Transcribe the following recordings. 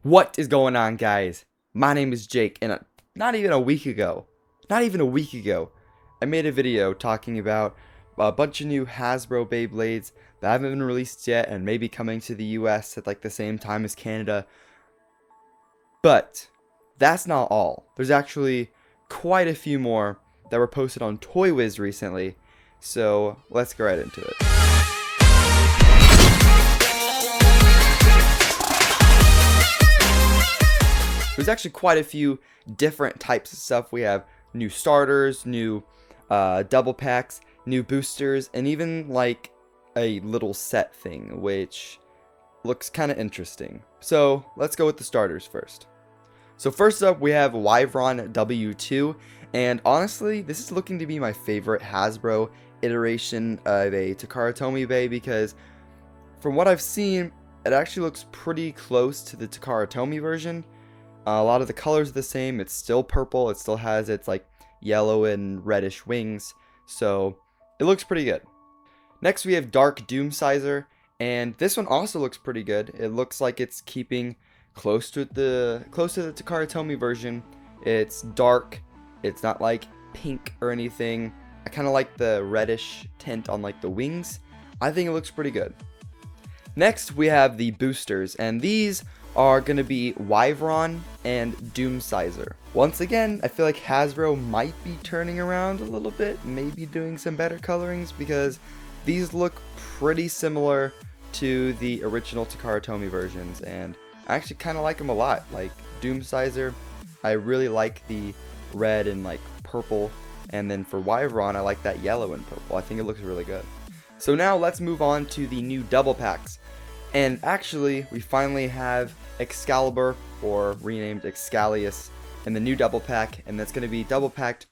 What is going on, guys? My name is Jake, and not even a week ago, I made a video talking about a bunch of new Hasbro Beyblades that haven't been released yet and maybe coming to the US at like the same time as Canada. But that's not all. There's actually quite a few more that were posted on ToyWiz recently, so let's get right into it. There's actually quite a few different types of stuff. We have new starters, new double packs, new boosters, and even like a little set thing, which looks kind of interesting. So let's go with the starters first. So first up, we have Wyvron W2, and honestly, this is looking to be my favorite Hasbro iteration of a Takara Tomy Bey, because from what I've seen, it actually looks pretty close to the Takara Tomy version. A lot of the colors are the same. It's still purple. It still has its like yellow and reddish wings, so it looks pretty good. Next, we have Dark Doomscizor, and this one also looks pretty good. It looks like it's keeping close to the Takara Tomy version. It's dark. It's not like pink or anything. I kind of like the reddish tint on like the wings. I think it looks pretty good. Next, we have the boosters, and these are going to be Wyvron and Doomscizor. Once again, I feel like Hasbro might be turning around a little bit, maybe doing some better colorings, because these look pretty similar to the original Takara Tomy versions, and I actually kind of like them a lot. Like Doomscizor, I really like the red and like purple, and then for Wyvron, I like that yellow and purple. I think it looks really good. So now let's move on to the new double packs. And actually, we finally have Excalibur, or renamed Xcalius, in the new double pack, and that's going to be double packed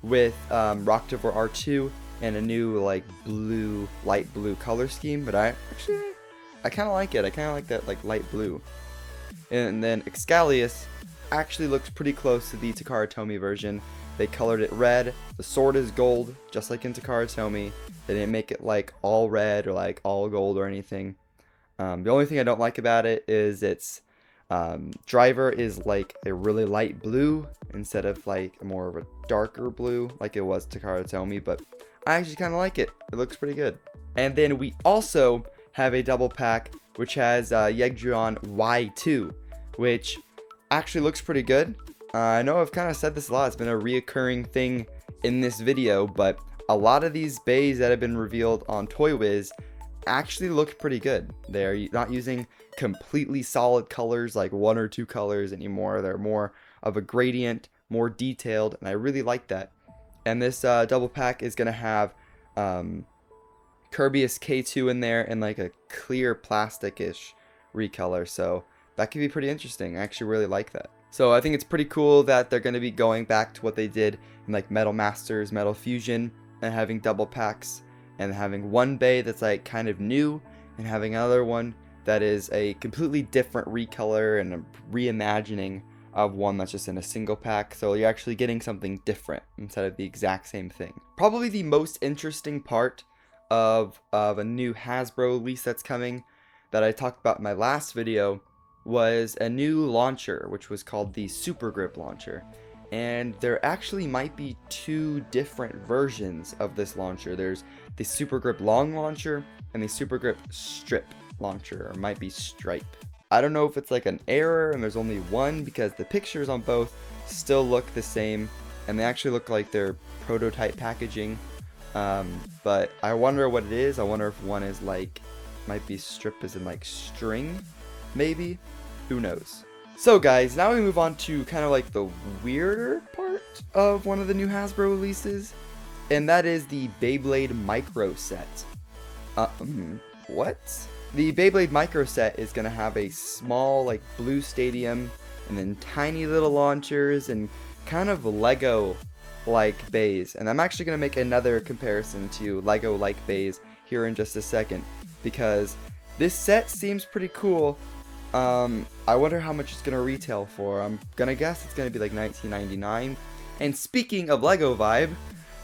with Rocktivore R2 and a new like blue, light blue color scheme. But I kind of like it. I kind of like that like light blue. And then Xcalius actually looks pretty close to the Takara Tomy version. They colored it red. The sword is gold, just like in Takara Tomy. They didn't make it like all red or like all gold or anything. The only thing I don't like about it is its driver is like a really light blue instead of like more of a darker blue like it was Takara Tomy, but I actually kind of like it. It looks pretty good. And then we also have a double pack which has Wyvron Y2, which actually looks pretty good. I know I've kind of said this a lot. It's been a reoccurring thing in this video, but a lot of these bays that have been revealed on ToyWiz actually look pretty good. They're not using completely solid colors like one or two colors anymore. They're more of a gradient, more detailed, and I really like that. And this double pack is gonna have Kirby's K2 in there and like a clear plastic-ish recolor, so that could be pretty interesting. I actually really like that. So I think it's pretty cool that they're gonna be going back to what they did in like Metal Masters, Metal Fusion, and having double packs, and having one bay that's like kind of new, and having another one that is a completely different recolor and a reimagining of one that's just in a single pack. So you're actually getting something different instead of the exact same thing. Probably the most interesting part of a new Hasbro release that's coming that I talked about in my last video was a new launcher, which was called the Super Grip launcher. And there actually might be two different versions of this launcher. There's the Super Grip Long launcher and the Super Grip Strip launcher, or might be Stripe. I don't know if it's like an error and there's only one, because the pictures on both still look the same and they actually look like they're prototype packaging. But I wonder what it is. I wonder if one is like, might be strip as in like string, maybe? Who knows? So guys, now we move on to kind of like the weirder part of one of the new Hasbro releases, and that is the Beyblade Micro Set. What? The Beyblade Micro Set is going to have a small like blue stadium, and then tiny little launchers, and kind of Lego-like bays. And I'm actually going to make another comparison to Lego-like bays here in just a second, because this set seems pretty cool. I wonder how much it's gonna retail for. I'm gonna guess it's gonna be like $19.99. And speaking of Lego vibe,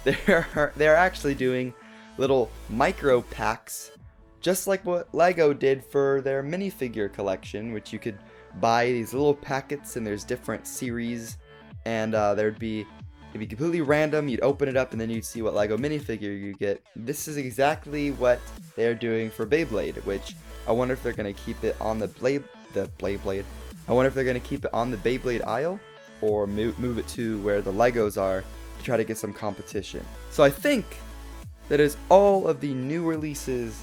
they're actually doing little micro packs, just like what Lego did for their minifigure collection, which you could buy these little packets, and there's different series, and it'd be completely random. You'd open it up, and then you'd see what Lego minifigure you get. This is exactly what they're doing for Beyblade, which I wonder if they're gonna keep it on the Blade. I wonder if they're gonna keep it on the Beyblade aisle, or move it to where the Legos are to try to get some competition. So I think that is all of the new releases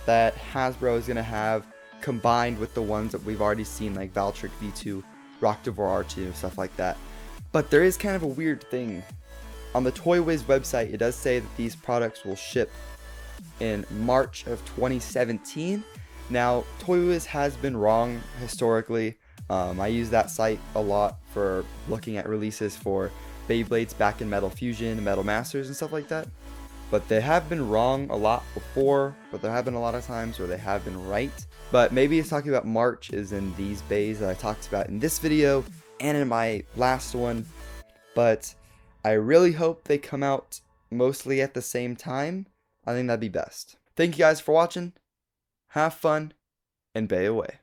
that Hasbro is gonna have, combined with the ones that we've already seen, like Valtryek V2, Roktavor R2, stuff like that. But there is kind of a weird thing. On the Toy Wiz website, it does say that these products will ship in March of 2017. Now, Toy Wiz has been wrong historically. I use that site a lot for looking at releases for Beyblades back in Metal Fusion and Metal Masters and stuff like that. But they have been wrong a lot before, but there have been a lot of times where they have been right. But maybe it's talking about March is in these bays that I talked about in this video and in my last one. But I really hope they come out mostly at the same time. I think that'd be best. Thank you guys for watching. Have fun and bay away.